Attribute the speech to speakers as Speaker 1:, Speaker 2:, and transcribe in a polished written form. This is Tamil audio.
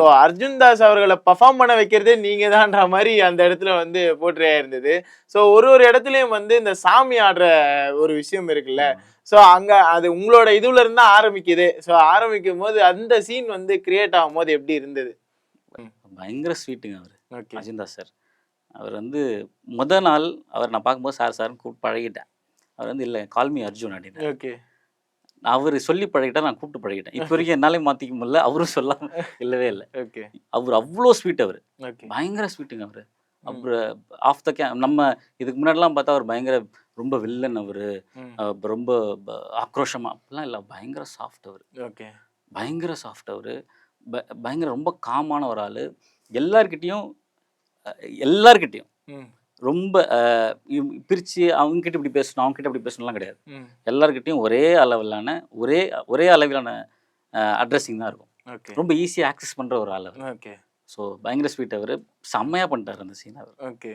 Speaker 1: ஸோ அர்ஜுன் தாஸ் அவர்கள பெர்ஃபார்ம் பண்ண வைக்கிறதே நீங்க தான்ற மாரி அந்த இடத்துல வந்து போர்ட்ரே ஆயிருந்தது. ஸோ ஒரு இடத்துலயும் வந்து இந்த சாமி ஆடுற ஒரு விஷயம் இருக்குல்ல. ஸோ அங்க அது உங்களோட இதுல இருந்து தான் ஆரம்பிக்குது. ஸோ ஆரம்பிக்கும்போது அந்த சீன் வந்து கிரியேட் ஆகும்போது எப்படி இருந்தது?
Speaker 2: பயங்கர ஸ்வீட்டுங்க அவரு.
Speaker 1: ஓகே.
Speaker 2: அர்ஜுன் தாஸ் சார். அவர் வந்து நாள் அவர் நான் பார்க்கும்போது சார் சார்ன்னு கூப்பிட்டு பழகிட்டேன். அவர் வந்து இல்ல கால் மீ அர்ஜுன் அப்படின்னாரு.
Speaker 1: ஓகே.
Speaker 2: அவரு சொல்லி பழகிட்டா, நான் கூப்பிட்டு பழகிட்டேன். இப்போ வரைக்கும் என்னாலயும் மாத்திக்க முடியல. அவரும் சொல்லாம இல்லவே இல்ல.
Speaker 1: ஓகே.
Speaker 2: அவரு அவ்ளோ ஸ்வீட் அவரு.
Speaker 1: ஓகே.
Speaker 2: பயங்கர ஸ்வீட்டுங்க அவரு. அப்புறம் ஆஃப் த நம்ம இதுக்கு முன்னாடிலாம் பார்த்தா அவர் பயங்கர ரொம்ப வில்லன் அவரு. ரொம்ப ஆக்ரோஷமா அப்படிலாம் இல்ல. பயங்கர சாஃப்ட் அவரு.
Speaker 1: ஓகே. பயங்கர
Speaker 2: சாஃப்ட் அவரு. பயங்கர ரொம்ப காமான ஒரு ஆளு. எல்லார்கிட்டயும் எல்லார்கிட்டயும் ரொம்ப பிரிச்சு அவங்ககிட்ட இப்படி பேசணும், அவங்ககிட்ட இப்படி பேசணும்லாம் கிடையாது. எல்லார்கிட்டயும் ஒரே அளவிலான ஒரே அளவிலான அட்ரஸிங் தான் இருக்கும். ரொம்ப ஈஸியா ஆக்சஸ் பண்ற ஒரு ஆள் அவர்.
Speaker 1: ஓகே.
Speaker 2: ஸோ பயங்கர ஸ்வீட் அவரு. செம்மையா பண்ணிட்டாரு அந்த சீன் அவர்.
Speaker 1: ஓகே.